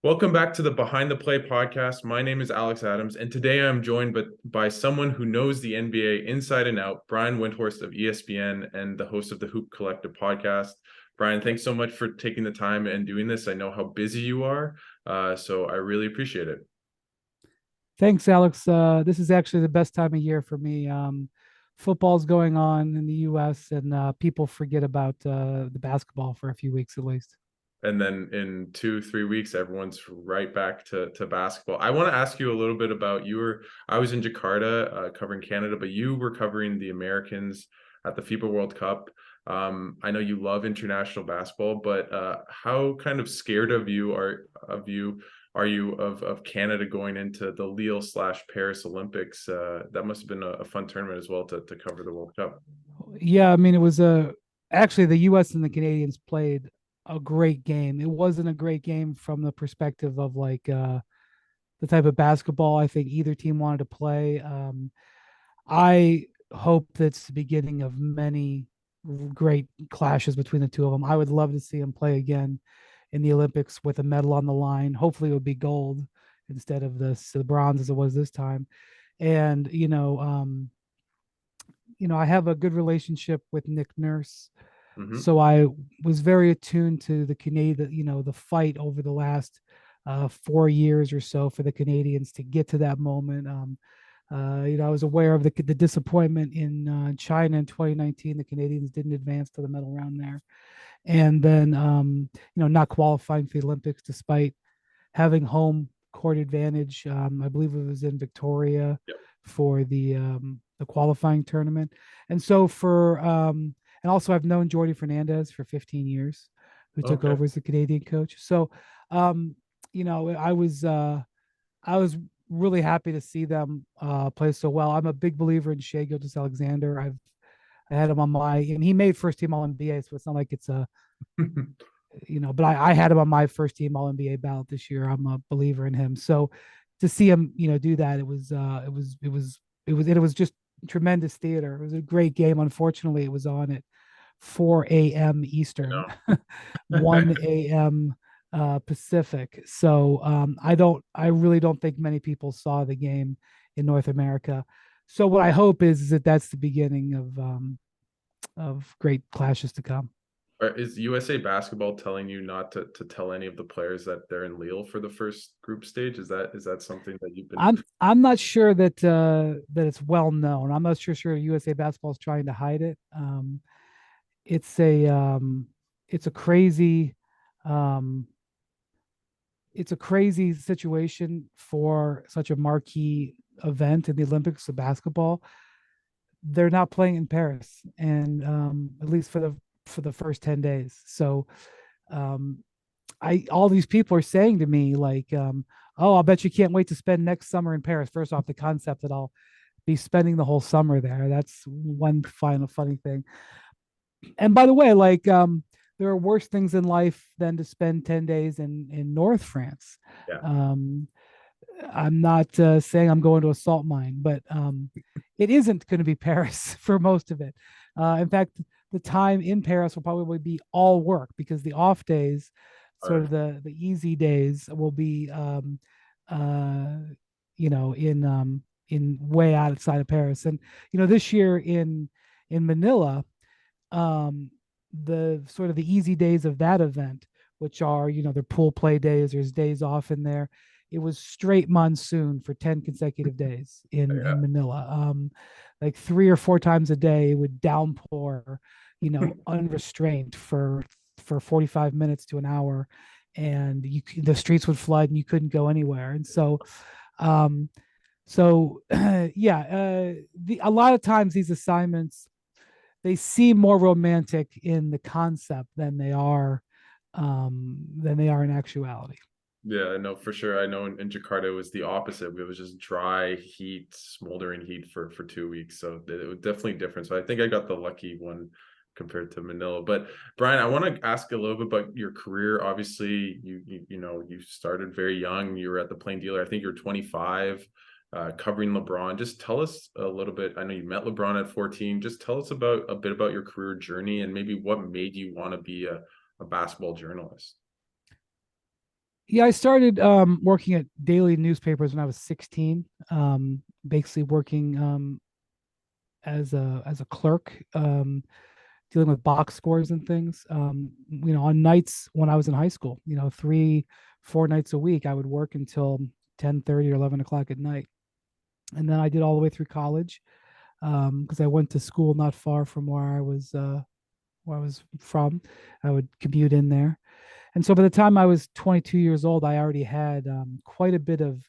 Welcome back to the Behind the Play podcast. My name is Alex Adams, and today I'm joined by someone who knows the NBA inside and out, Brian Windhorst of ESPN and the host of the Hoop Collective podcast. Brian, thanks so much for taking the time and doing this. I know how busy you are, so I really appreciate it. Thanks, Alex. This is actually the best time of year for me. Football's going on in the U.S. and people forget about the basketball for a few weeks at least. And then in 2-3 weeks, everyone's right back to basketball. I want to ask you a little bit about I was in Jakarta covering Canada, but you were covering the Americans at the FIBA World Cup. I know you love international basketball, but how kind of scared are you of Canada going into the Lille/Paris Olympics? That must have been a fun tournament as well to cover the World Cup. Yeah, I mean it was actually the U.S. and the Canadians played a great game. It wasn't a great game from the perspective of the type of basketball I think either team wanted to play. I hope that's the beginning of many great clashes between the two of them. I would love to see them play again in the Olympics with a medal on the line. Hopefully, it would be gold instead of the bronze as it was this time. And I have a good relationship with Nick Nurse, Mm-hmm. so I was very attuned to the Canadian, the fight over the last 4 years or so for the Canadians to get to that moment. I was aware of the disappointment in China in 2019. The Canadians didn't advance to the medal round there, and then not qualifying for the Olympics despite having home court advantage. I believe it was in Victoria Yep. for the qualifying tournament, and so and also I've known Jordi Fernandez for 15 years, who took Okay. over as the Canadian coach. So, um, I was really happy to see them play so well. I'm a big believer in Shai Gilgeous-Alexander. I had him on and he made first team All NBA, so it's not like it's but I had him on my first team All NBA ballot this year. I'm a believer in him. So to see him, do that, it was just tremendous theater. It was a great game. Unfortunately, it was on at 4 a.m. Eastern, I 1 a.m. Pacific. So I really don't think many people saw the game in North America. So what I hope is that that's the beginning of great clashes to come. Is USA Basketball telling you not to tell any of the players that they're in Lille for the first group stage? Is that something that you've been? I'm not sure that it's well known. I'm not sure USA Basketball is trying to hide it. It's a it's a crazy um, it's a crazy situation for such a marquee event in the Olympics of basketball. They're not playing in Paris, and at least for the first 10 days. So um, I all these people are saying to me like, "Oh, I'll bet you can't wait to spend next summer in Paris." First off, the concept that I'll be spending the whole summer there. That's one final funny thing. And by the way, there are worse things in life than to spend 10 days in North France. Yeah. Um, I'm not saying I'm going to a salt mine, but it isn't going to be Paris for most of it. In fact, the time in Paris will probably be all work because the off days, sort Or of the easy days, will be uh, in way outside of Paris. And this year in Manila, um, the sort of the easy days of that event, which are, their pool play days, there's days off in there. It was straight monsoon for 10 consecutive days yeah. in Manila. Like 3 or 4 times a day, it would downpour, unrestrained for 45 minutes to an hour, and the streets would flood and you couldn't go anywhere. And um, yeah, a lot of times these assignments, they seem more romantic in the concept than they are in actuality. Yeah, I know for sure. I know in Jakarta it was the opposite. It was just dry heat, smoldering heat for 2 weeks. So it was definitely different. So I think I got the lucky one compared to Manila. But Brian, I want to ask a little bit about your career. Obviously, you started very young. You were at the Plain Dealer. I think you're 25, covering LeBron. Just tell us a little bit. I know you met LeBron at 14. Just tell us a bit about your career journey and maybe what made you want to be a basketball journalist. Yeah, I started working at daily newspapers when I was 16. Basically working as a clerk, dealing with box scores and things. On nights when I was in high school, 3, 4 nights a week, I would work until 10:30 or 11 o'clock at night, and then I did all the way through college because I went to school not far from where I was from. I would commute in there. And so by the time I was 22 years old, I already had quite a bit of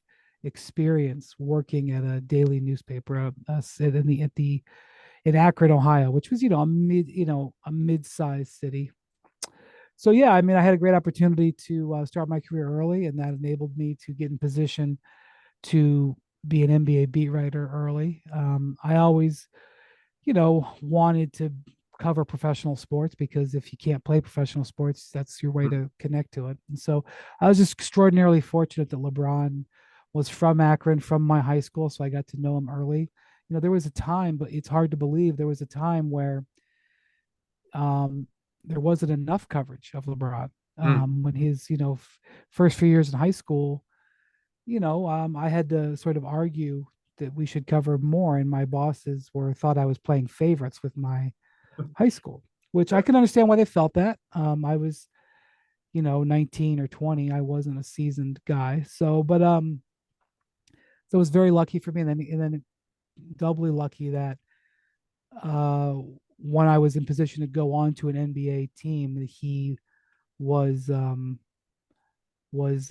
experience working at a daily newspaper in Akron, Ohio, which was a mid-sized city. So yeah, I mean, I had a great opportunity to start my career early, and that enabled me to get in position to be an NBA beat writer early. I always wanted to cover professional sports because if you can't play professional sports, that's your way Mm, to connect to it. And so I was just extraordinarily fortunate that LeBron was from Akron, from my high school. So I got to know him early. There was a time, but it's hard to believe there was a time where um, there wasn't enough coverage of LeBron mm. when his, first few years in high school. I had to sort of argue that we should cover more, and my bosses were thought I was playing favorites with my high school, which I Yeah. can understand why they felt that. I was, 19 or 20. I wasn't a seasoned guy. So it was very lucky for me. And then doubly lucky that uh, when I was in position to go on to an NBA team, he was was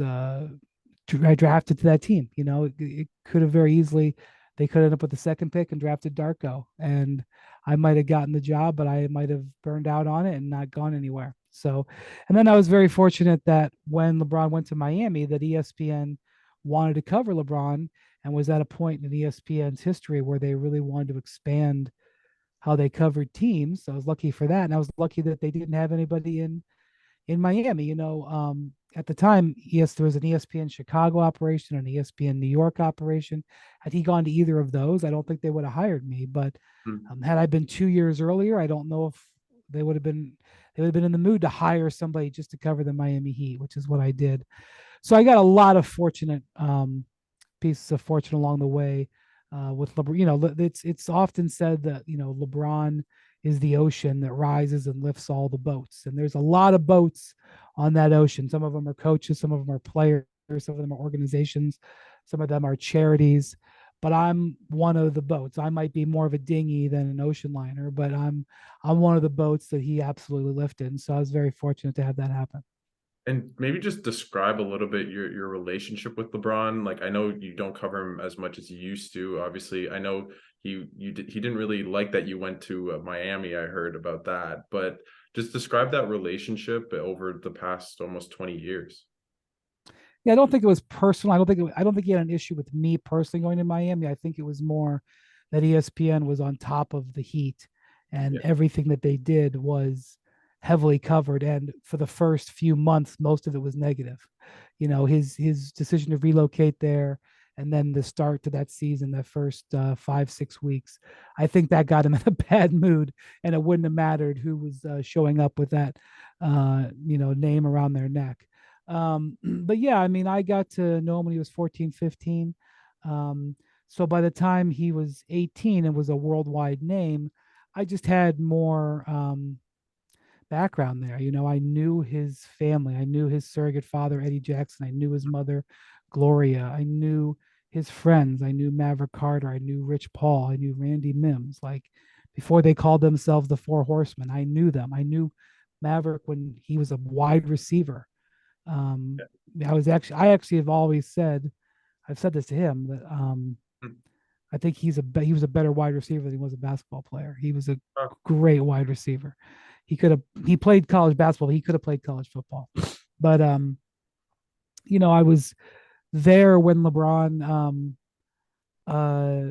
drafted to that team. It could have very easily they could end up with the second pick and drafted Darko, and I might have gotten the job, but I might have burned out on it and not gone anywhere. So, and then I was very fortunate that when LeBron went to Miami, that ESPN wanted to cover LeBron and was at a point in ESPN's history where they really wanted to expand how they covered teams. So I was lucky for that, and I was lucky that they didn't have anybody in Miami. At the time, yes, there was an ESPN Chicago operation, an ESPN New York operation. Had he gone to either of those, I don't think they would have hired me. But Mm. had I been 2 years earlier, I don't know if they would have been they would have been in the mood to hire somebody just to cover the Miami Heat, which is what I did. So I got a lot of fortunate pieces of fortune along the way with LeBron. It's often said that LeBron is the ocean that rises and lifts all the boats, and there's a lot of boats on that ocean. Some of them are coaches, some of them are players, some of them are organizations, some of them are charities. But I'm one of the boats. I might be more of a dinghy than an ocean liner, but I'm one of the boats that he absolutely lifted. And so I was very fortunate to have that happen. And maybe just describe a little bit your relationship with LeBron. Like I know you don't cover him as much as you used to. Obviously, I know he didn't really like that you went to Miami. I heard about that, but just describe that relationship over the past almost 20 years. Yeah, I don't think it was personal. I don't think he had an issue with me personally going to Miami. I think it was more that ESPN was on top of the Heat, and Yeah. everything that they did was heavily covered. And for the first few months, most of it was negative. His decision to relocate there, and then the start to that season, that first 5 6 weeks, I think that got him in a bad mood, and it wouldn't have mattered who was showing up with that name around their neck. But yeah, I mean, I got to know him when he was 14, 15. So by the time he was 18 and was a worldwide name, I just had more background there. I knew his family. I knew his surrogate father, Eddie Jackson. I knew his mother, Gloria. I knew his friends. I knew Maverick Carter. I knew Rich Paul. I knew Randy Mims. Like before they called themselves the Four Horsemen, I knew them. I knew Maverick when he was a wide receiver. Um, I actually have always said, I've said this to him that Mm. I think he was a better wide receiver than he was a basketball player. He was a Oh, great wide receiver. He played college basketball. But he could have played college football. But I was there when LeBron uh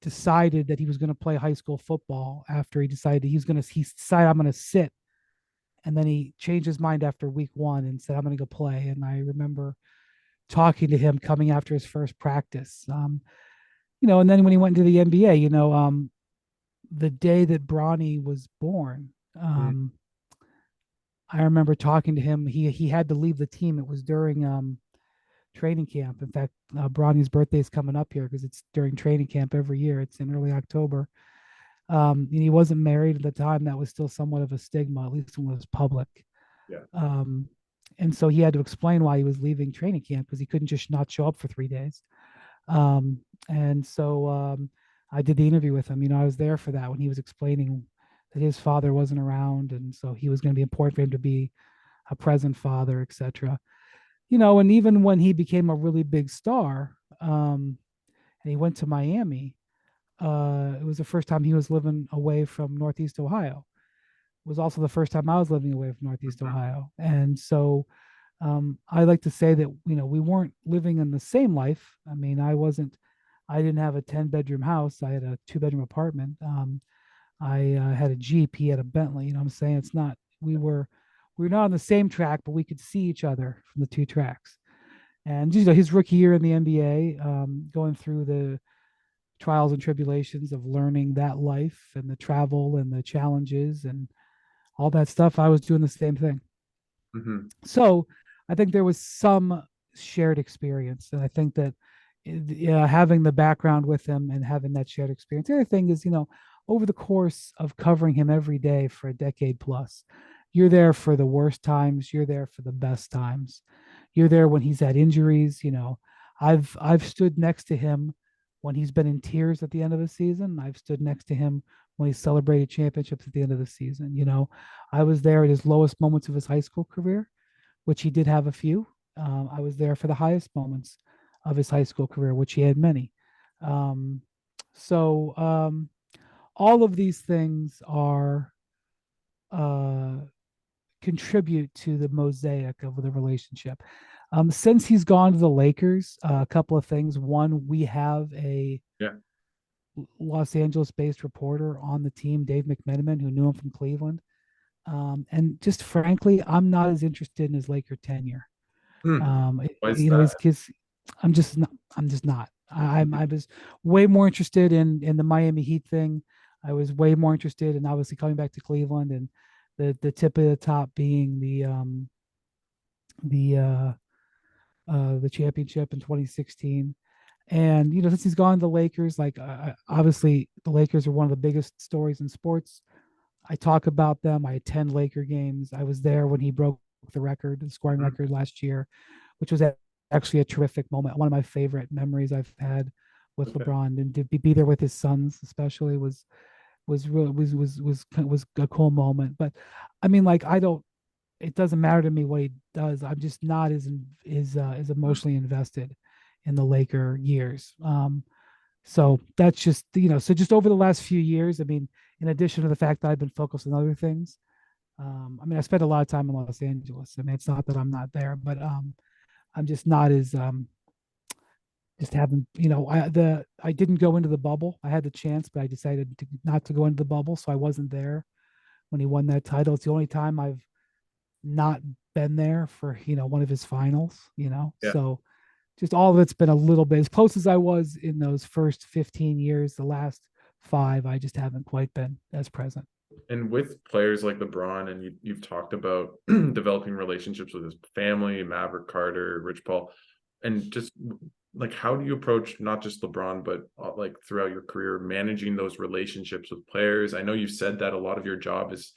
decided that he was going to play high school football after he decided I'm going to sit, and then he changed his mind after week 1 and said I'm going to go play. And I remember talking to him coming after his first practice. And then when he went into the NBA, the day that Bronny was born, mm. um, I remember talking to him. He had to leave the team. It was during training camp. In fact, Bronny's birthday is coming up here because it's during training camp every year. It's in early October. And he wasn't married at the time. That was still somewhat of a stigma, at least when it was public. Yeah. Um, and so he had to explain why he was leaving training camp because he couldn't just not show up for 3 days. Um, and so I did the interview with him. I was there for that when he was explaining that his father wasn't around, and so he was going to be important for him to be a present father, etc. And even when he became a really big star, and he went to Miami, it was the first time he was living away from Northeast Ohio. It was also the first time I was living away from Northeast Mhm. Ohio, and so I like to say that we weren't living in the same life. I mean, I didn't have a 10-bedroom house. I had a 2-bedroom apartment. I had a Jeep. He had a Bentley. You know what I'm saying? It's not we were not on the same track, but we could see each other from the two tracks. And his rookie year in the NBA, going through the trials and tribulations of learning that life and the travel and the challenges and all that stuff, I was doing the same thing. Mhm. So I think there was some shared experience, and I think that having the background with him and having that shared experience. The other thing is, over the course of covering him every day for a decade plus, you're there for the worst times, you're there for the best times, you're there when he's had injuries. I've stood next to him when he's been in tears at the end of the season. I've stood next to him when he celebrated championships at the end of the season. I was there at his lowest moments of his high school career, which he did have a few. I was there for the highest moments of his high school career, which he had many. Um, so all of these things are uh, contribute to the mosaic of the relationship. Since he's gone to the Lakers, a couple of things. One, we have a Yeah. Los Angeles-based reporter on the team, Dave McMenamin, who knew him from Cleveland. And just frankly, I'm not as interested in his Laker tenure. Hmm. Um, Why is his that? kids. I'm just not. I'm just not. I Mhm. was way more interested in the Miami Heat thing. I was way more interested in obviously coming back to Cleveland and the tip of the top being the the championship in 2016. And since he's gone to the Lakers, like obviously the Lakers are one of the biggest stories in sports. I talk about them. I attend Laker games. I was there when he broke the scoring Mhm. record last year, which was actually a terrific moment. One of my favorite memories I've had with Okay. LeBron, and to be there with his sons, especially, was really was a cool moment. But I mean, like, I don't. It doesn't matter to me what he does. I'm just not as Mhm. emotionally invested in the Laker years. So that's just so just over the last few years. I mean, in addition to the fact that I've been focused on other things, I mean, I spent a lot of time in Los Angeles. I mean, it's not that I'm not there, but I'm just not as just haven't. I didn't go into the bubble. I had the chance, but I decided not to go into the bubble, so I wasn't there when he won that title. It's the only time I've not been there for one of his finals. Yeah. So just all of it's been a little bit as close as I was in those first 15 years. The last five, I just haven't quite been as present. And with players like LeBron, and you've talked about developing relationships with his family, Maverick Carter, Rich Paul, and just like how do you approach not just LeBron, but like throughout your career, managing those relationships with players? I know you've said that a lot of your job is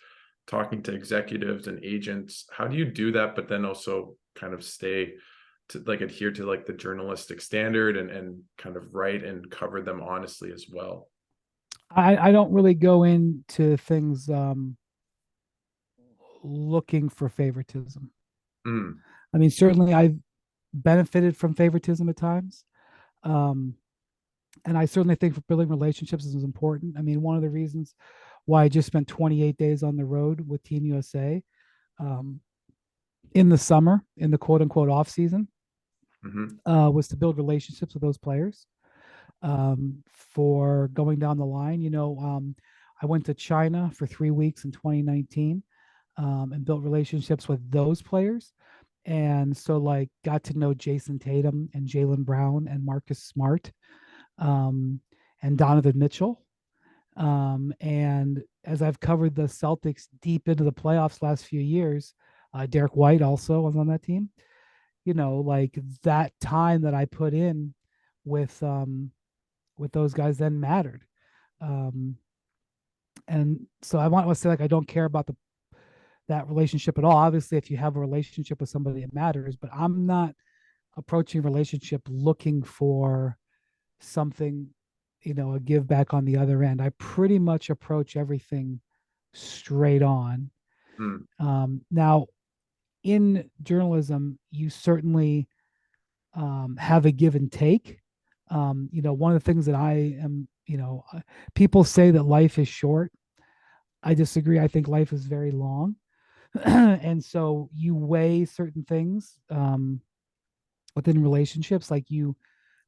talking to executives and agents. How do you do that, but then also kind of stay to like adhere to like the journalistic standard and kind of write and cover them honestly as well? I don't really go into things looking for favoritism. Mm, I mean, certainly I've benefited from favoritism at times. Um, and I certainly think for building relationships is important. I mean, one of the reasons why I just spent 28 days on the road with Team USA um, in the summer, in the quote unquote off season, mhm. was to build relationships with those players for going down the line. I went to China for 3 weeks in 2019 and built relationships with those players. And so, like, got to know Jason Tatum and Jalen Brown and Marcus Smart um, and Donovan Mitchell. And as I've covered the Celtics deep into the playoffs last few years, Derek White also was on that team. Like that time that I put in with those guys then mattered. Um, and so I want to say, like, I don't care about that relationship at all. Obviously, if you have a relationship with somebody, it matters. But I'm not approaching relationship looking for something, a give back on the other end. I pretty much approach everything straight on. Mm, Now, in journalism, you certainly have a give and take. One of the things that I am, people say that life is short. I disagree. I think life is very long. And so you weigh certain things within relationships. Like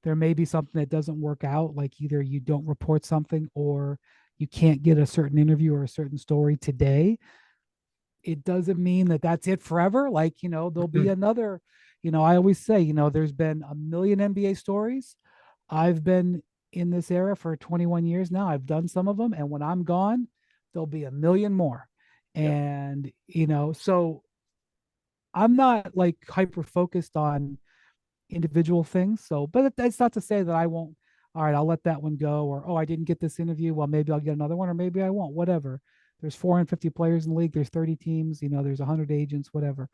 there may be something that doesn't work out, like either you don't report something or you can't get a certain interview or a certain story today. It doesn't mean that that's it forever. Like, there'll be another, I always say, there's been a million NBA stories. I've been in this era for 21 years now. I've done some of them. And when I'm gone, there'll be a million more. yeah. And, so I'm not like hyper focused on individual things. So, but that's not to say that I won't. All right, I'll let that one go. Or, oh, I didn't get this interview. Well, maybe I'll get another one, or maybe I won't. Whatever. There's 450 players in the league. There's 30 teams. There's 100 agents. Whatever.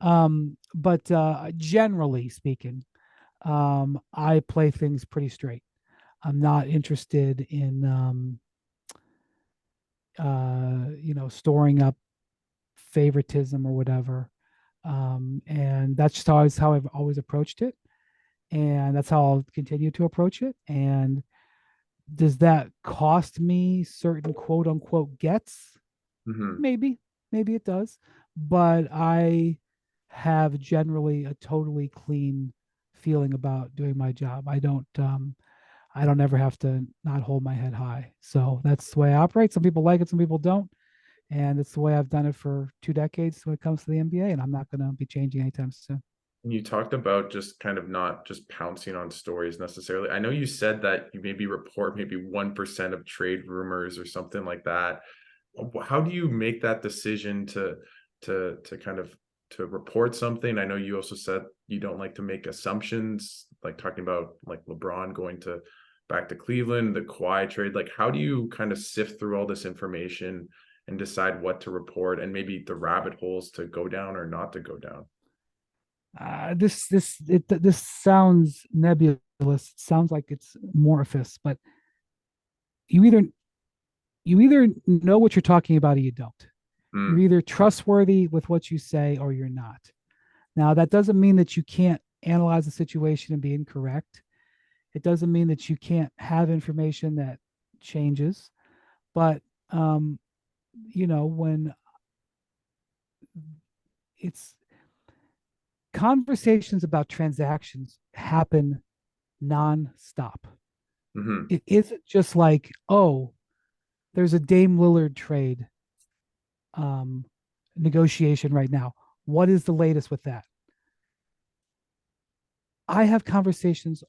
But generally speaking, I play things pretty straight. I'm not interested in, storing up favoritism or whatever. And that's just how I've always approached it, and that's how I'll continue to approach it. And does that cost me certain quote unquote gets? Hmm. Maybe, maybe it does, but I have generally a totally clean feeling about doing my job. I don't ever have to not hold my head high. So that's the way I operate. Some people like it, some people don't. And it's the way I've done it for 2 decades when it comes to the NBA. And I'm not going to be changing anytime soon. And you talked about just kind of not just pouncing on stories necessarily. I know you said that you maybe report maybe 1% of trade rumors or something like that. How do you make that decision to kind of to report something? I know you also said you don't like to make assumptions, like talking about like LeBron going to back to Cleveland, the Kawhi trade. Like, how do you kind of sift through all this information and decide what to report and maybe the rabbit holes to go down or not to go down? This sounds nebulous. It sounds like it's amorphous, but you either you either know what you're talking about or you don't. You're Mm, either trustworthy with what you say or you're not. Now, that doesn't mean that you can't analyze the situation and be incorrect. It doesn't mean that you can't have information that changes. But when it's conversations about transactions happen nonstop. hmm. It isn't just like, oh, there's a Dame Lillard trade um, negotiation right now. What is the latest with that? I have conversations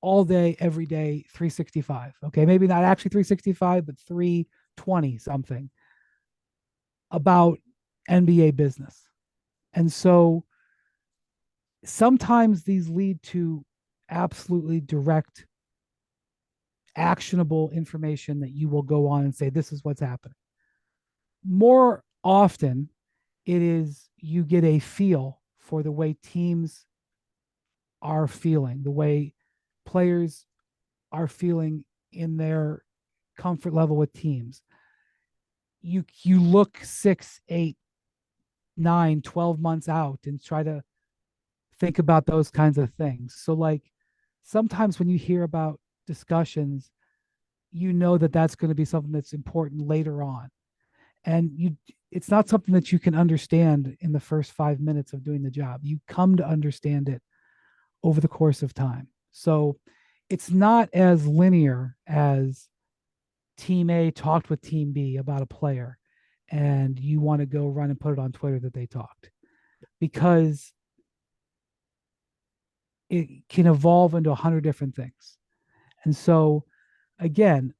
all day, every day, 365. Okay, maybe not actually 365, but 320 something about NBA business. And so sometimes these lead to absolutely direct, actionable information that you will go on and say, this is what's happening. More often, it is you get a feel for the way teams are feeling, the way players are feeling in their comfort level with teams. You look 6, 8, 9, 12 months out and try to think about those kinds of things. So like sometimes when you hear about discussions, you know that that's going to be something that's important later on. And it's not something that you can understand in the first 5 minutes of doing the job. You come to understand it over the course of time. So it's not as linear as team A talked with team B about a player and you want to go run and put it on Twitter that they talked, because it can evolve into 100 different things. And so again,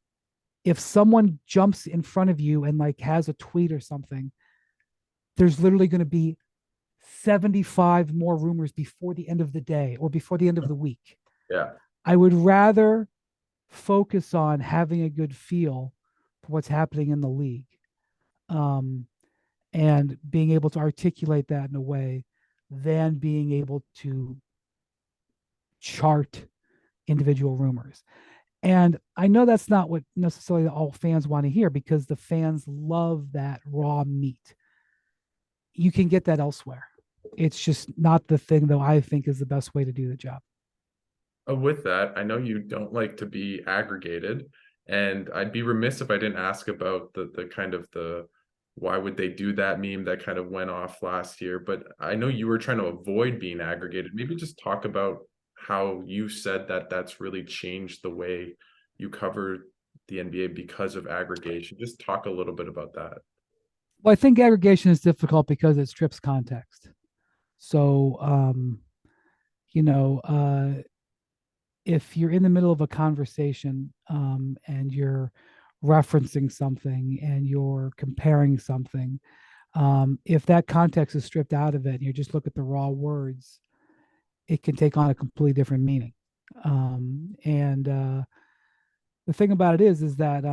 if someone jumps in front of you and like has a tweet or something, there's literally going to be 75 more rumors before the end of the day or before the end of the week. Yeah. I would rather focus on having a good feel for what's happening in the league, um, and being able to articulate that in a way than being able to chart individual rumors. And I know that's not what necessarily all fans want to hear, because the fans love that raw meat. You can get that elsewhere. It's just not the thing, though, I think is the best way to do the job. With that, I know you don't like to be aggregated, and I'd be remiss if I didn't ask about the kind of the why would they do that meme that kind of went off last year. But I know you were trying to avoid being aggregated. Maybe just talk about how you said that that's really changed the way you cover the NBA because of aggregation. Just talk a little bit about that. Well, I think aggregation is difficult because it strips context. So, you know, if you're in the middle of a conversation, and you're referencing something and you're comparing something, if that context is stripped out of it and you just look at the raw words, it can take on a completely different meaning. And the thing about it is that,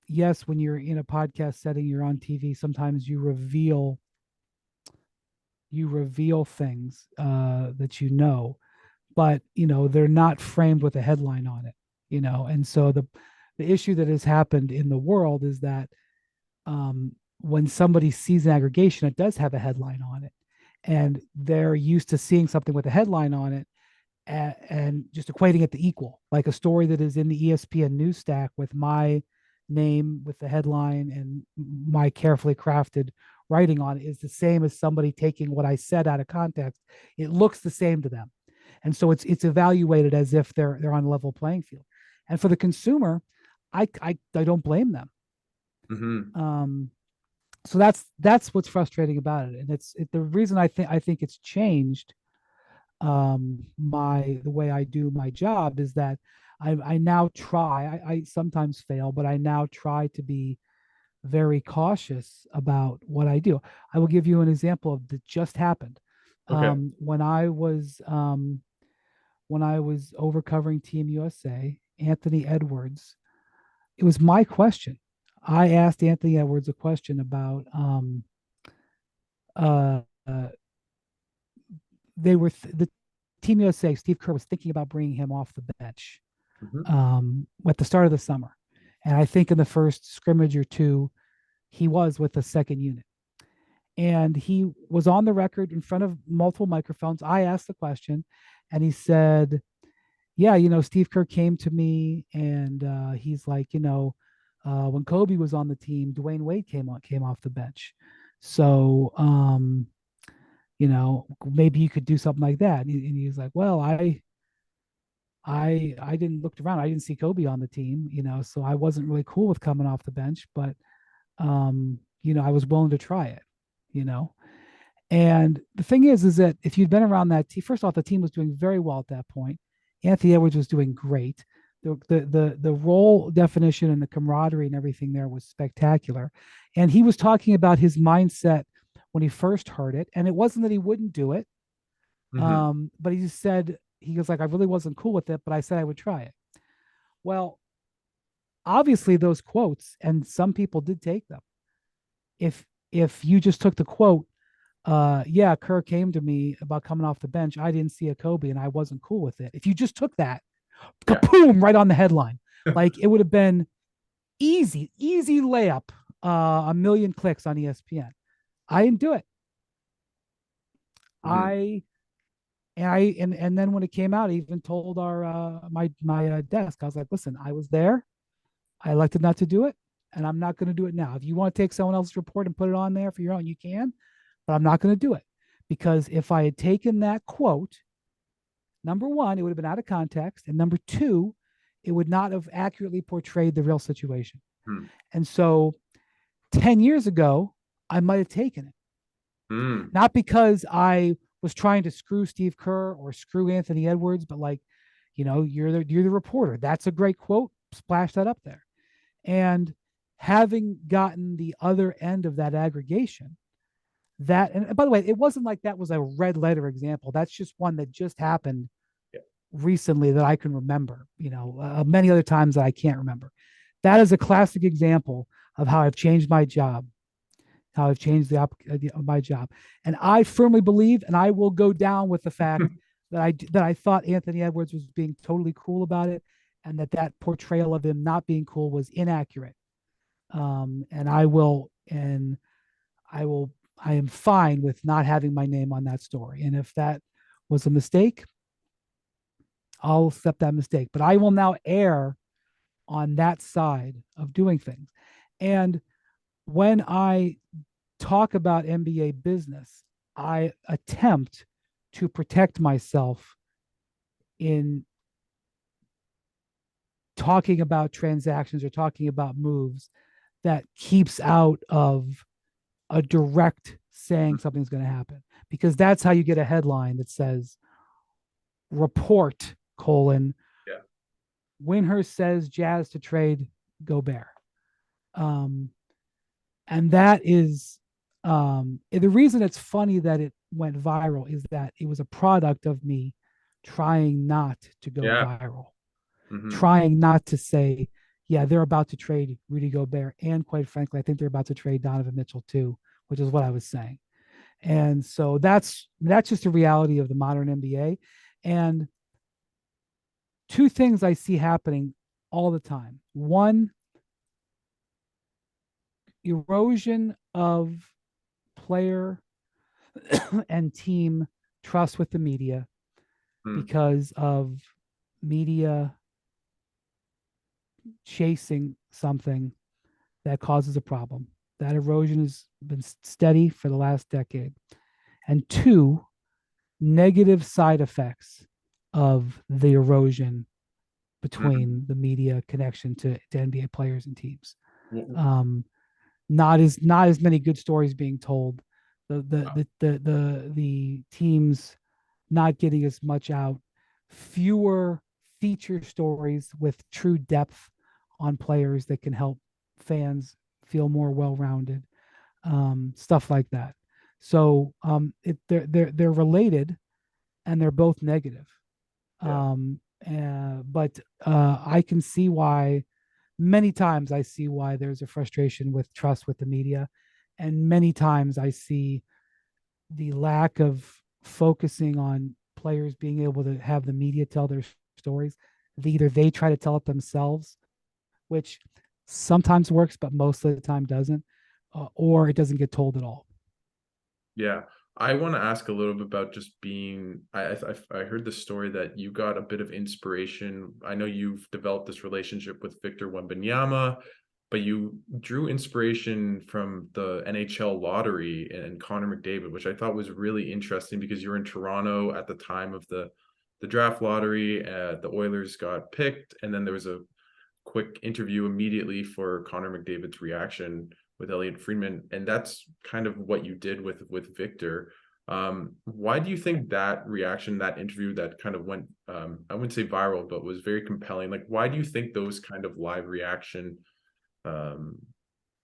yes, when you're in a podcast setting, you're on TV, sometimes you reveal things that but they're not framed with a headline on it. And so the issue that has happened in the world is that, when somebody sees an aggregation, it does have a headline on it, and they're used to seeing something with a headline on it, and just equating it to equal, like a story that is in the ESPN news stack with my name with the headline and my carefully crafted writing on it is the same as somebody taking what I said out of context. It looks the same to them, and so it's evaluated as if they're on a level playing field. And for the consumer, I don't blame them. Mm-hmm. So that's what's frustrating about it, and the reason I think it's changed, the way I do my job, is that I now try. I sometimes fail, but I now try to be very cautious about what I do. I will give you an example of that just happened. Okay. When I was over covering Team USA, Anthony Edwards, it was my question. I asked Anthony Edwards a question about, uh, uh, the Team USA. Steve Kerr was thinking about bringing him off the bench, Mm-hmm. at the start of the summer, and I think in the first scrimmage or two, he was with the second unit, and he was on the record in front of multiple microphones. I asked the question, and he said, yeah, Steve Kerr came to me, and he's like, when Kobe was on the team, Dwayne Wade came off the bench. So, maybe you could do something like that. And he was like, well, I didn't look around. I didn't see Kobe on the team, so I wasn't really cool with coming off the bench, but I was willing to try it, you know. And the thing is that if you'd been around that team, first off, the team was doing very well at that point. Anthony Edwards was doing great. The role definition and the camaraderie and everything there was spectacular. And he was talking about his mindset when he first heard it. And it wasn't that he wouldn't do it. Mm-hmm. But he just said, he was like, I really wasn't cool with it, but I said I would try it. Well, obviously those quotes, and some people did take them. If you just took the quote, yeah, Kerr came to me about coming off the bench. I didn't see a Kobe and I wasn't cool with it. If you just took that, Yeah. kapoom, right on the headline. Like it would have been easy layup, a million clicks on ESPN. I didn't do it. Mm-hmm. And then when it came out, I even told our my desk, I was like, listen, I was there. I elected not to do it, and I'm not going to do it now. If you want to take someone else's report and put it on there for your own, you can, but I'm not going to do it, because if I had taken that quote, number one, it would have been out of context, and number two, it would not have accurately portrayed the real situation. Mm-hmm. And so 10 years ago, I might have taken it. Mm-hmm. Not because I was trying to screw Steve Kerr or screw Anthony Edwards, but like, you're the reporter. That's a great quote. Splash that up there. And having gotten the other end of that aggregation, that, and by the way, it wasn't like that was a red letter example. That's just one that just happened Yeah. recently that I can remember, many other times that I can't remember. That is a classic example of how I've changed my job, how I've changed my job. And I firmly believe, and I will go down with the fact that I thought Anthony Edwards was being totally cool about it, and that portrayal of him not being cool was inaccurate. And I am fine with not having my name on that story. And if that was a mistake, I'll accept that mistake. But I will now err on that side of doing things. And when I talk about NBA business, I attempt to protect myself in talking about transactions or talking about moves that keeps out of a direct saying something's going to happen, because that's how you get a headline that says report colon Yeah. Windhorst says Jazz to trade Gobert. And that is the reason it's funny that it went viral is that it was a product of me trying not to go Yeah. viral, Hmm. trying not to say, yeah, they're about to trade Rudy Gobert. And quite frankly, I think they're about to trade Donovan Mitchell too, which is what I was saying. And so that's just a reality of the modern NBA. And two things I see happening all the time. One, erosion of player and team trust with the media Mm. because of media chasing something that causes a problem. That erosion has been steady for the last decade. And two, negative side effects of the erosion Mhm. between the media connection to NBA players and teams. W- Um, not as many good stories being told. The teams not getting as much out. Fewer feature stories with true depth on players that can help fans feel more well-rounded. Stuff like that. So they're related and they're both negative. Yeah. But I can see why many times I see why there's a frustration with trust with the media. And many times I see the lack of focusing on players being able to have the media tell their stories. Either they try to tell it themselves, which sometimes works, but most of the time doesn't, or it doesn't get told at all. Yeah. I want to ask a little bit about just being. I heard the story that you got a bit of inspiration. I know you've developed this relationship with Victor Wembanyama, but you drew inspiration from the NHL Lottery and Connor McDavid, which I thought was really interesting because you're in Toronto at the time of the draft lottery. The Oilers got picked, and then there was a quick interview immediately for Connor McDavid's reaction with Elliot Friedman, and that's kind of what you did with Victor. Why do you think that reaction, that interview, that kind of went, I wouldn't say viral, but was very compelling? Like, why do you think those kind of live reaction um,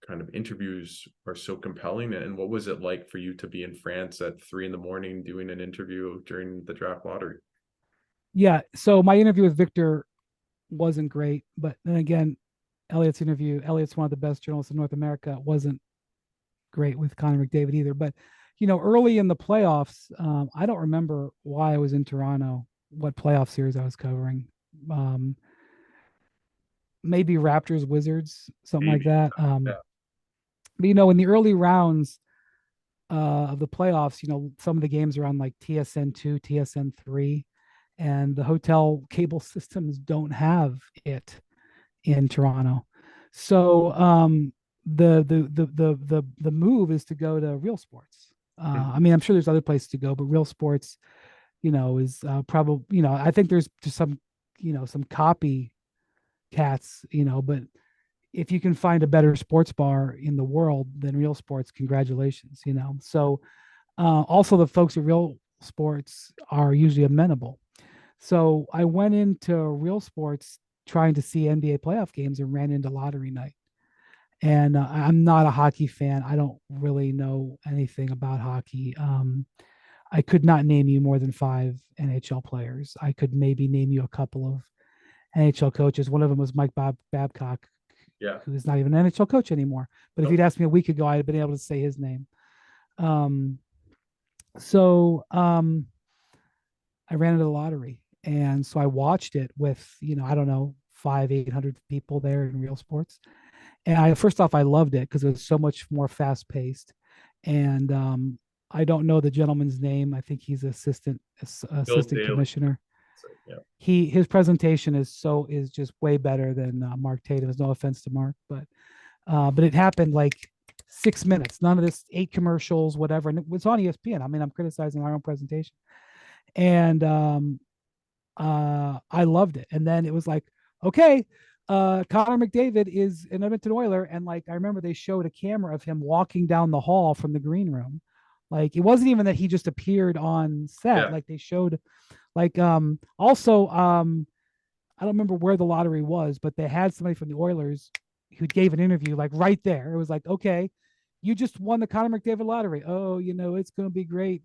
kind of interviews are so compelling? And what was it like for you to be in France at 3 in the morning doing an interview during the draft lottery? Yeah. So my interview with Victor wasn't great, but then again, Elliot's one of the best journalists in North America, wasn't great with Connor McDavid either. But early in the playoffs, I don't remember why I was in Toronto, what playoff series I was covering. Um, Maybe Raptors, Wizards, something like Maybe. that. Yeah. But in the early rounds of the playoffs, some of the games are on like TSN 2, TSN 3, and the hotel cable systems don't have it in Toronto. So the move is to go to Real Sports. I mean, I'm sure there's other places to go, but Real Sports, is probably, I think there's just some copycats, but if you can find a better sports bar in the world than Real Sports, congratulations. So also the folks at Real Sports are usually amenable. So I went into Real Sports trying to see NBA playoff games and ran into lottery night. And I'm not a hockey fan. I don't really know anything about hockey. I could not name you more than 5 NHL players. I could maybe name you a couple of NHL coaches. One of them was Mike Babcock, Yeah. who is not even an NHL coach anymore. But if Nope. you'd asked me a week ago, I'd have been able to say his name. Um, so I ran into the lottery, and so I watched it with, I don't know, 800 people there in Real Sports. And first off, I loved it because it was so much more fast paced. And I don't know the gentleman's name. I think he's Bill assistant Daly. commissioner. So, yeah. His presentation is just way better than Mark Tatum's. No offense to Mark, but it happened like 6 minutes. None of this 8 commercials, whatever. And it was on ESPN. I mean, I'm criticizing our own presentation, and I loved it. And then it was like, okay, Connor McDavid is an Edmonton Oiler, and like I remember they showed a camera of him walking down the hall from the green room. Like it wasn't even that he just appeared on set. Yeah. Like they showed, like also I don't remember where the lottery was, but they had somebody from the Oilers who gave an interview like right there. It was like, okay, you just won the Connor McDavid lottery. Oh, it's going to be great.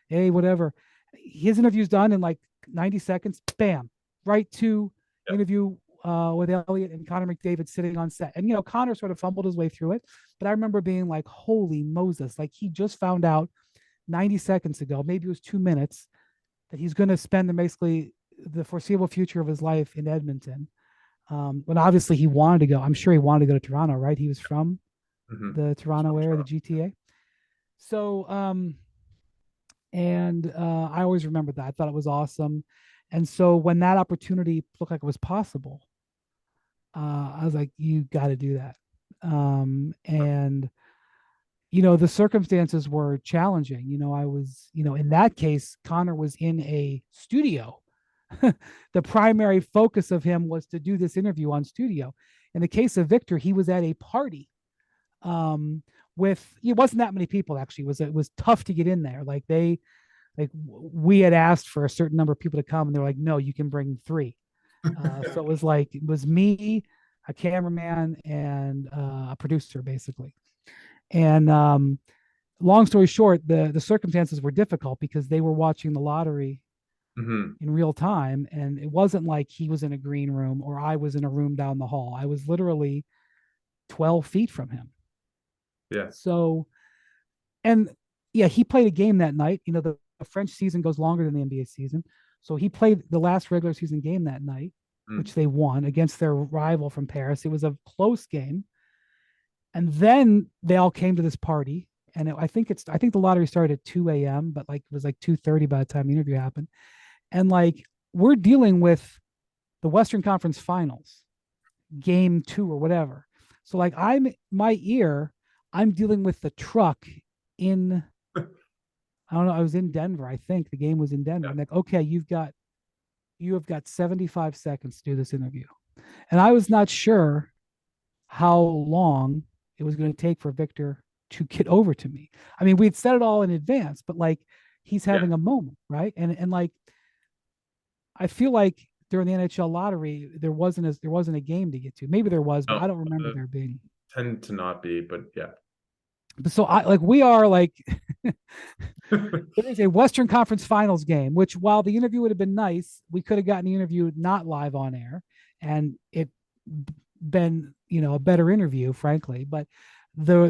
Hey, whatever. His interview's done in like 90 seconds. Bam, right to Yeah. interview with Elliot and Connor McDavid sitting on set. And Connor sort of fumbled his way through it, but I remember being like, holy Moses, like he just found out 90 seconds ago, maybe it was 2 minutes, that he's going to spend basically the foreseeable future of his life in Edmonton. When obviously he wanted to go. I'm sure he wanted to go to Toronto, right? He was from the Toronto area, the GTA. So, and I always remembered that. I thought it was awesome. And so when that opportunity looked like it was possible, I was like, you got to do that. And the circumstances were challenging. I was, in that case, Connor was in a studio. The primary focus of him was to do this interview on studio. In the case of Victor, he was at a party with, it wasn't that many people actually. It was tough to get in there. Like we had asked for a certain number of people to come, and they were like, no, you can bring 3. So it was me, a cameraman, and a producer basically. And long story short, the circumstances were difficult because they were watching the lottery in real time, and it wasn't like he was in a green room or I was in a room down the hall. I was literally 12 feet from him. Yeah. So, and yeah, he played a game that night. The French season goes longer than the NBA season, so he played the last regular season game that night, which they won against their rival from Paris. It was a close game, and then they all came to this party. And I think the lottery started at 2 a.m., but like it was like 2:30 by the time the interview happened. And like we're dealing with the Western Conference Finals, game 2 or whatever. So like I'm dealing with the truck in, I don't know, I was in Denver. I think the game was in Denver. Yeah. I'm like, okay, you have got 75 seconds to do this interview. And I was not sure how long it was going to take for Victor to get over to me. I mean, we'd said it all in advance, but like he's having a moment, right? And like I feel like during the NHL lottery, there wasn't a game to get to. Maybe there was, but I don't remember there being. Tend to not be, but yeah. But so we are like there's a Western Conference Finals game, which while the interview would have been nice, we could have gotten the interview not live on air, and it been a better interview, frankly. But the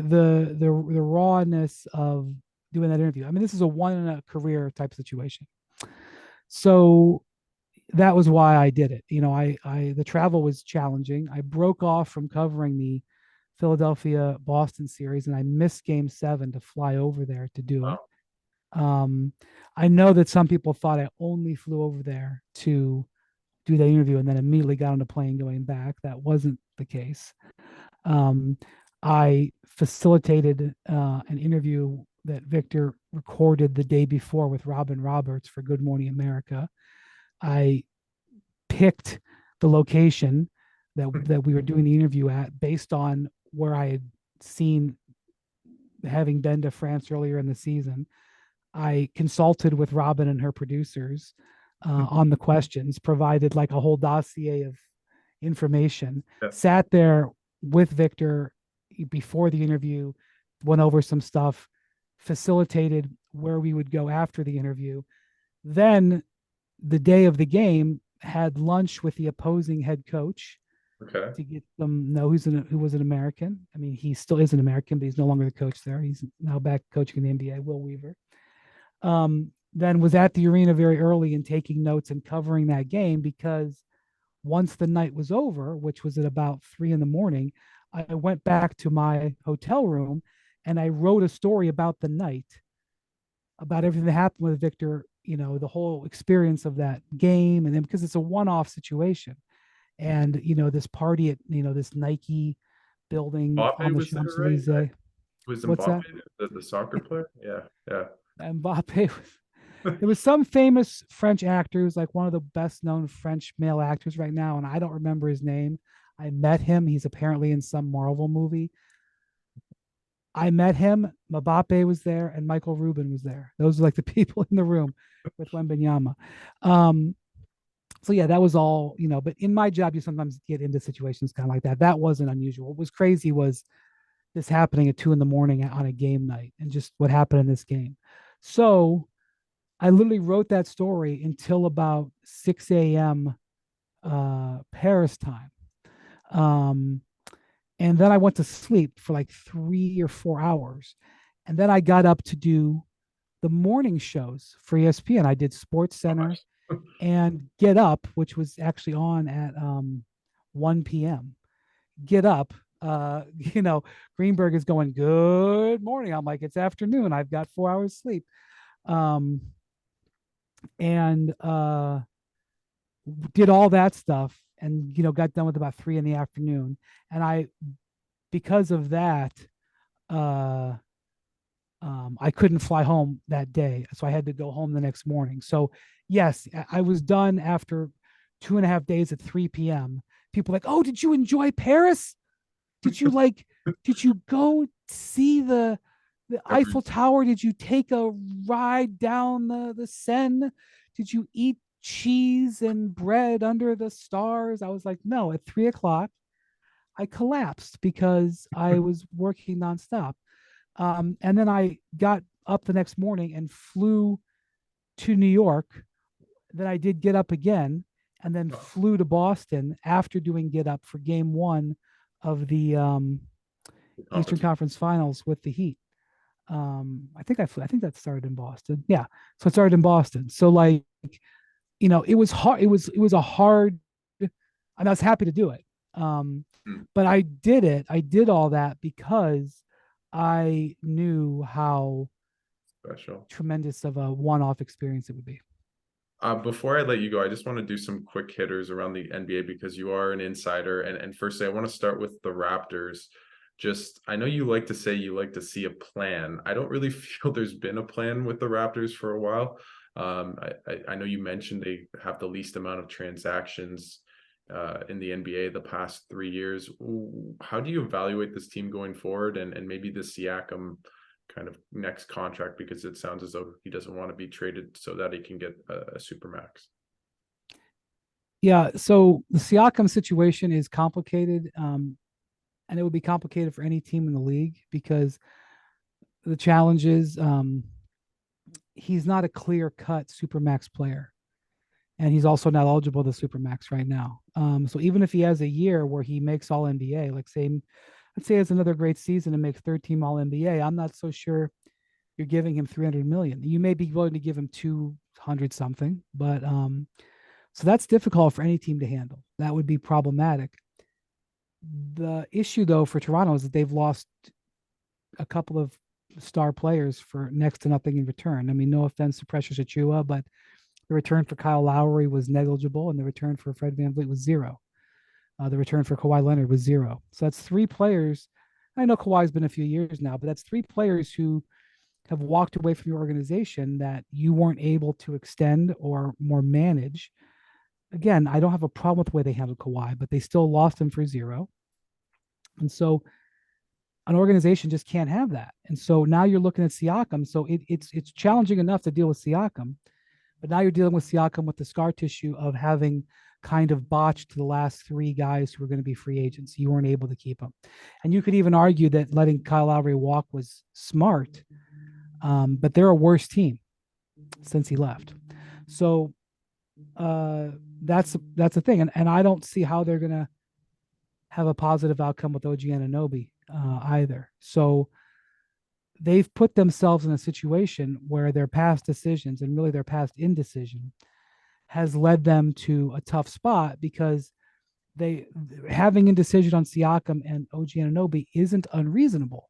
rawness of doing that interview. I mean, this is a one in a career type situation. So that was why I did it. The travel was challenging. I broke off from covering the Philadelphia Boston series, and I missed game 7 to fly over there to do it. I know that some people thought I only flew over there to do the interview and then immediately got on a plane going back. That wasn't the case. I facilitated an interview that Victor recorded the day before with Robin Roberts for Good Morning America. I picked the location that we were doing the interview at based on where I had seen, having been to France earlier in the season. I consulted with Robin and her producers on the questions, provided like a whole dossier of information, Yeah. sat there with Victor before the interview, went over some stuff, facilitated where we would go after the interview. Then the day of the game, had lunch with the opposing head coach Okay. to get them know who was an American. I mean, he still is an American, but he's no longer the coach there. He's now back coaching in the NBA, Will Weaver. Then was at the arena very early and taking notes and covering that game, because once the night was over, which was at about 3 in the morning, I went back to my hotel room and I wrote a story about the night, about everything that happened with Victor, the whole experience of that game. And then because it's a one-off situation, and this party at this Nike building on Mbappe the was there, right? Champs-Elysees. Was What's Mbappe that? the soccer player? Yeah, yeah. Mbappe. There was some famous French actor who's like one of the best known French male actors right now, and I don't remember his name. I met him. He's apparently in some Marvel movie. I met him. Mbappe was there, and Michael Rubin was there. Those are like the people in the room with Wembanyama. Um, so yeah, that was all, but in my job, you sometimes get into situations kind of like that. That wasn't unusual. What was crazy was this happening at 2 in the morning on a game night, and just what happened in this game. So I literally wrote that story until about 6 a.m. Paris time. Um, and then I went to sleep for like 3 or 4 hours. And then I got up to do the morning shows for ESPN. I did Sports Center and Get Up, which was actually on at 1 p.m. Get Up, Greenberg is going, good morning. I'm like, it's afternoon. I've got 4 hours sleep. And did all that stuff, and got done with about 3 in the afternoon. And because of that, uh I couldn't fly home that day, so I had to go home the next morning. So yes, I was done after 2.5 days at 3 p.m. People like, oh, did you enjoy Paris? Did you go see the Every Eiffel Tower? Did you take a ride down the Seine? Did you eat cheese and bread under the stars? I was like, no. At 3 o'clock, I collapsed because I was working nonstop. And then I got up the next morning and flew to New York. Then I did Get Up again, and then flew to Boston after doing Get Up for game one of the Eastern Conference Finals with the Heat. I think I think that started in Boston. Yeah. So it started in Boston. So like, it was hard. It was a hard, and I was happy to do it. But I did it. I did all that because I knew how special. tremendous of a one-off experience it would be. Before I let you go, I just want to do some quick hitters around the NBA because you are an insider. And firstly, I want to start with the Raptors. Just, I know you like to say you like to see a plan. I don't really feel there's been a plan with the Raptors for a while. I know you mentioned they have the least amount of transactions in the NBA the past 3 years. How do you evaluate this team going forward, and maybe the Siakam kind of next contract, because it sounds as though he doesn't want to be traded so that he can get a super max? Yeah, so the Siakam situation is complicated, and it would be complicated for any team in the league, because the challenge is, he's not a clear-cut supermax player, and he's also not eligible to supermax right now. So even if he has a year where he makes All NBA, let's say he has another great season and makes third team All NBA, I'm not so sure you're giving him 300 million. You may be willing to give him 200 something, but so that's difficult for any team to handle. That would be problematic. The issue, though, for Toronto is that they've lost a couple of star players for next to nothing in return. I mean, no offense to Precious Achua, but the return for Kyle Lowry was negligible, and the return for Fred VanVleet was zero. The return for Kawhi Leonard was zero. So that's three players. I know Kawhi's been a few years now, but that's three players who have walked away from your organization that you weren't able to extend or more manage. Again, I don't have a problem with the way they handled Kawhi, but they still lost him for zero. And so an organization just can't have that. And so now you're looking at Siakam. So it's challenging enough to deal with Siakam, but now you're dealing with Siakam with the scar tissue of having kind of botched the last three guys who were going to be free agents. You weren't able to keep them. And you could even argue that letting Kyle Lowry walk was smart, but they're a worse team since he left. So that's the thing. And I don't see how they're going to have a positive outcome with OG Anunoby either. So they've put themselves in a situation where their past decisions and really their past indecision has led them to a tough spot, because they having indecision on Siakam and OG Anunoby isn't unreasonable.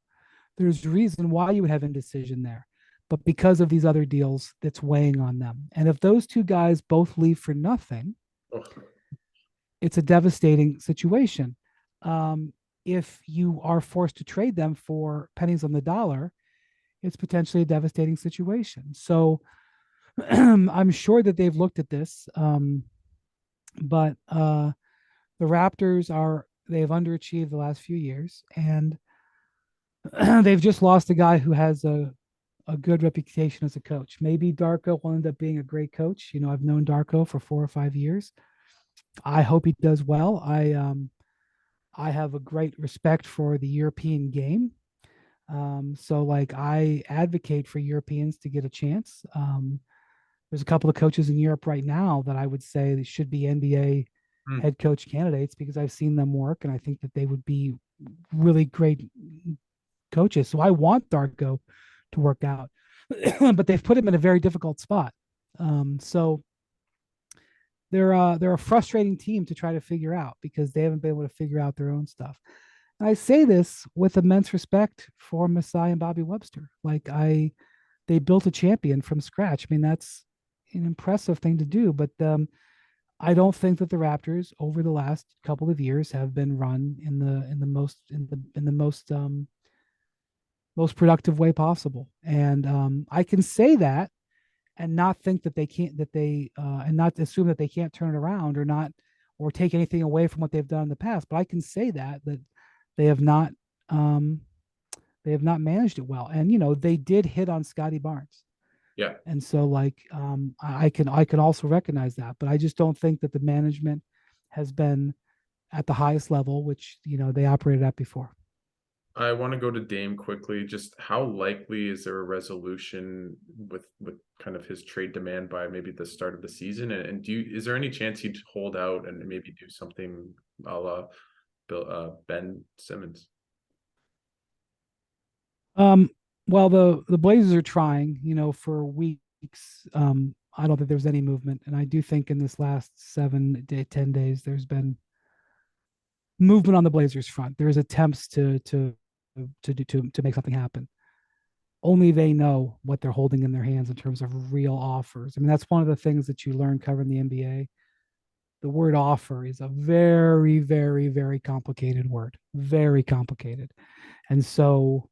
There's a reason why you would have indecision there, but because of these other deals, that's weighing on them. And if those two guys both leave for nothing, it's a devastating situation. If you are forced to trade them for pennies on the dollar, it's potentially a devastating situation. So I'm sure that they've looked at this, but the Raptors they've underachieved the last few years, and they've just lost a guy who has a good reputation as a coach. Maybe Darko will end up being a great coach. You know, I've known Darko for 4 or 5 years. I hope he does well. I have a great respect for the European game. So like I advocate for Europeans to get a chance. There's a couple of coaches in Europe right now that I would say they should be NBA head coach candidates, because I've seen them work and I think that they would be really great coaches. So I want Darko to work out, but they've put him in a very difficult spot. So they're a frustrating team to try to figure out, because they haven't been able to figure out their own stuff. And I say this with immense respect for Masai and Bobby Webster. They built a champion from scratch. I mean, that's an impressive thing to do, but I don't think that the Raptors over the last couple of years have been run in the most productive way possible. And I can say that and not think that they can't and not assume that they can't turn it around, or take anything away from what they've done in the past. But I can say that they have not managed it well. And they did hit on Scotty Barnes. Yeah. And so I can also recognize that, but I just don't think that the management has been at the highest level, which they operated at before. I want to go to Dame quickly. Just how likely is there a resolution with kind of his trade demand by maybe the start of the season? And is there any chance he'd hold out and maybe do something a la Ben Simmons? Well, the Blazers are trying, for weeks. I don't think there was any movement, and I do think in this last 10 days there's been movement on the Blazers front. There's attempts to make something happen. Only they know what they're holding in their hands in terms of real offers. I mean, that's one of the things that you learn covering the NBA. The word offer is a very, very, very complicated word, very complicated. And so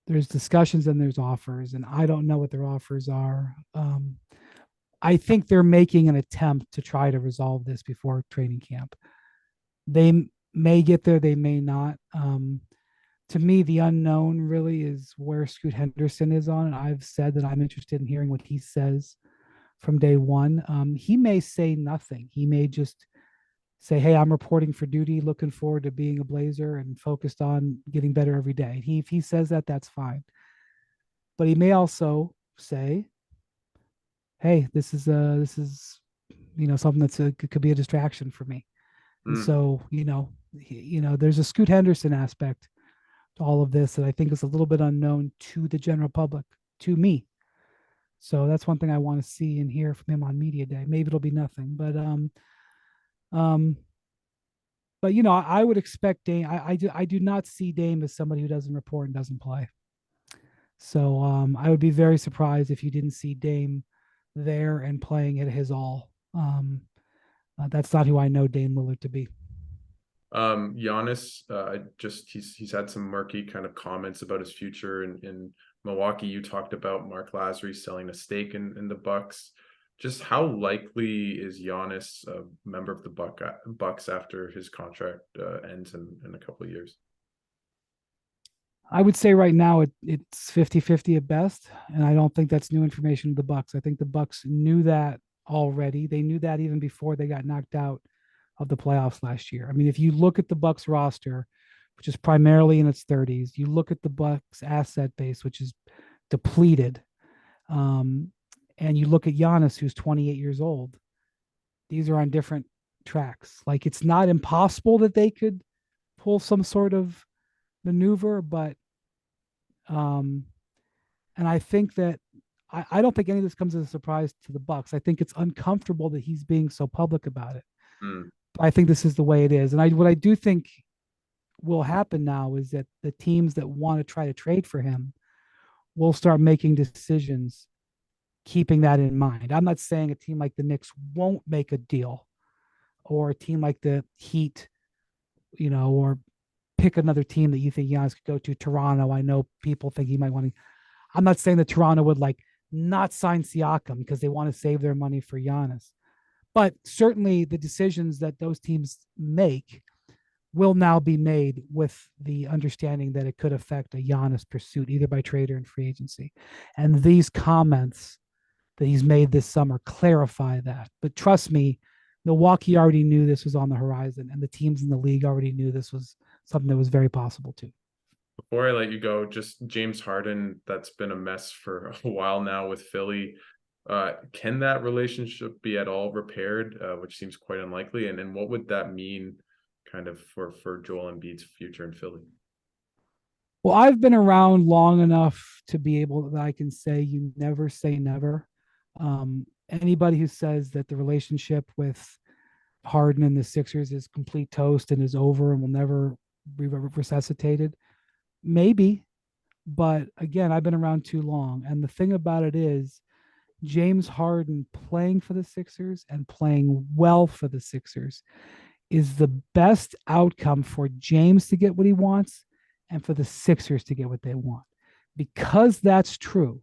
there's discussions and there's offers, and I don't know what their offers are. I think they're making an attempt to try to resolve this before training camp. They may get there, they may not. To me, the unknown really is where Scoot Henderson is on. And I've said that I'm interested in hearing what he says from day one. He may say nothing. He may just say, hey, I'm reporting for duty, looking forward to being a Blazer and focused on getting better every day. If he says that, that's fine. But he may also say, hey, this is something that's could be a distraction for me. And so, there's a Scoot Henderson aspect to all of this that I think is a little bit unknown to the general public, to me. So that's one thing I want to see and hear from him on media day. Maybe it'll be nothing, but I would expect Dame. I do not see Dame as somebody who doesn't report and doesn't play. So I would be very surprised if you didn't see Dame there and playing at his all. That's not who I know Dame Lillard to be. Giannis, he's had some murky kind of comments about his future in Milwaukee. You talked about Mark Lazary selling a stake in the Bucks. Just how likely is Giannis a member of the Bucks after his contract ends in a couple of years? I would say right now it's 50-50 at best, and I don't think that's new information to the Bucks. I think the Bucks knew that already. They knew that even before they got knocked out of the playoffs last year. I mean, if you look at the Bucks roster, which is primarily in its 30s, you look at the Bucks asset base, which is depleted, um, and you look at Giannis, who's 28 years old. These are on different tracks. Like it's not impossible that they could pull some sort of maneuver, but um, and I think that I don't think any of this comes as a surprise to the Bucks. I think it's uncomfortable that he's being so public about it. Mm, I think this is the way it is. And what I do think will happen now is that the teams that want to try to trade for him will start making decisions keeping that in mind. I'm not saying a team like the Knicks won't make a deal or a team like the Heat, or pick another team that you think Giannis could go to. Toronto, I know people think he might want to. I'm not saying that Toronto would like not sign Siakam because they want to save their money for Giannis. But certainly the decisions that those teams make will now be made with the understanding that it could affect a Giannis pursuit, either by trade or in free agency. And these comments that he's made this summer clarify that. But trust me, Milwaukee already knew this was on the horizon, and the teams in the league already knew this was something that was very possible too. Before I let you go, just James Harden, that's been a mess for a while now with Philly. Can that relationship be at all repaired, which seems quite unlikely? And what would that mean kind of for Joel Embiid's future in Philly? Well, I've been around long enough to be able that I can say you never say never. Anybody who says that the relationship with Harden and the Sixers is complete toast and is over and will never be resuscitated, maybe. But again, I've been around too long. And the thing about it is, James Harden playing for the Sixers and playing well for the Sixers is the best outcome for James to get what he wants and for the Sixers to get what they want. Because that's true,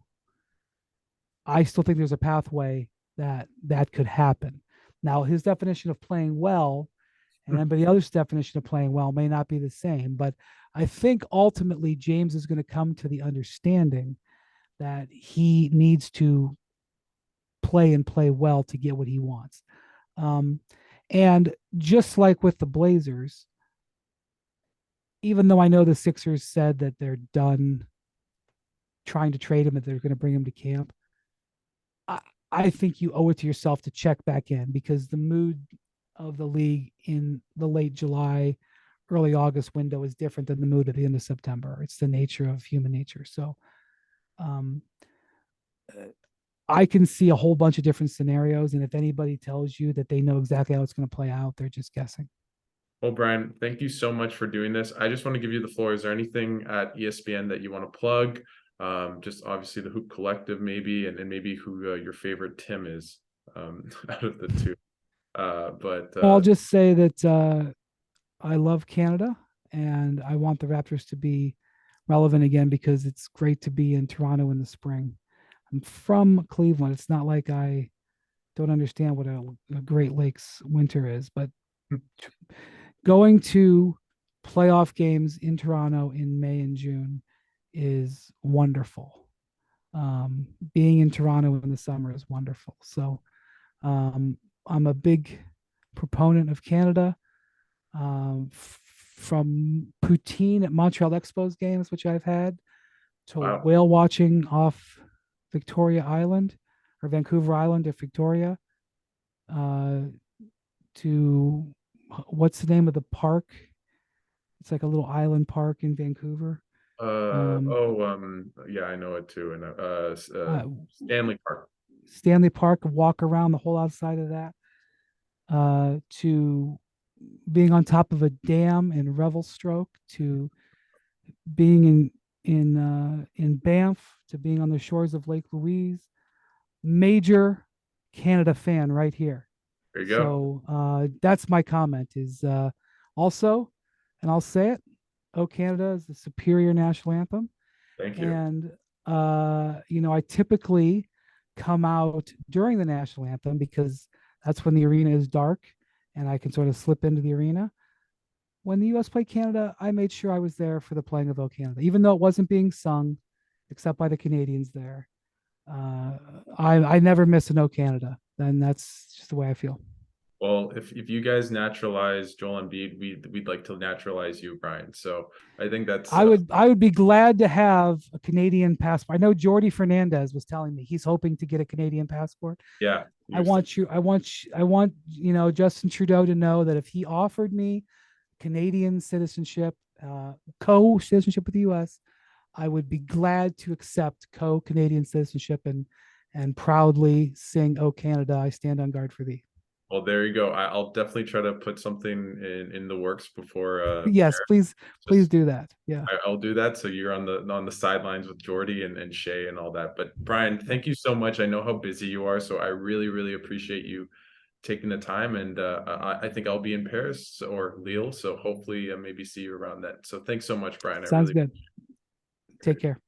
I still think there's a pathway that could happen. Now, his definition of playing well and everybody else's definition of playing well may not be the same, but I think ultimately James is going to come to the understanding that he needs to play and play well to get what he wants. And just like with the Blazers, even though I know the Sixers said that they're done trying to trade him, that they're going to bring him to camp, I think you owe it to yourself to check back in because the mood of the league in the late July, early August window is different than the mood at the end of September. It's the nature of human nature. So um, I can see a whole bunch of different scenarios. And if anybody tells you that they know exactly how it's going to play out, they're just guessing. Well, Brian, thank you so much for doing this. I just want to give you the floor. Is there anything at ESPN that you want to plug? Just obviously the Hoop Collective, maybe, and maybe who your favorite Tim is out of the two. I'll just say that I love Canada and I want the Raptors to be relevant again because it's great to be in Toronto in the spring. I'm from Cleveland. It's not like I don't understand what a Great Lakes winter is, but going to playoff games in Toronto in May and June is wonderful. Being in Toronto in the summer is wonderful. So I'm a big proponent of Canada. From poutine at Montreal Expos games, which I've had, to whale watching off Victoria Island or Vancouver Island at Victoria, to what's the name of the park? It's like a little island park in Vancouver. Yeah, I know it too. And Stanley Park. Stanley Park, walk around the whole outside of that, to being on top of a dam in Revelstoke, to being in Banff, to being on the shores of Lake Louise. Major Canada fan right here. There you go. So that's my comment. Is also, and I'll say it: "Oh Canada" is the superior national anthem. Thank you. And I typically come out during the national anthem because that's when the arena is dark and I can sort of slip into the arena. When the US played Canada, I made sure I was there for the playing of O Canada, even though it wasn't being sung except by the Canadians there. I never miss an O Canada. then that's just the way I feel. Well, if you guys naturalize Joel Embiid, we'd like to naturalize you, Brian. So I think that's I would be glad to have a Canadian passport. I know Jordy Fernandez was telling me he's hoping to get a Canadian passport. yeah. I want you, I want, Justin Trudeau to know that if he offered me Canadian citizenship, co-citizenship with the US, I would be glad to accept co-Canadian citizenship and proudly sing "Oh Canada, I stand on guard for thee." Well, there you go. I'll definitely try to put something in the works before Yes, please just do that. Yeah, I'll do that. So you're on the sidelines with Jordy and Shay and all that. But Brian, thank you so much. I know how busy you are, so I really, really appreciate you taking the time. And I think I'll be in Paris or Lille, so hopefully maybe see you around then. So thanks so much, Brian. I sounds really good. Take care.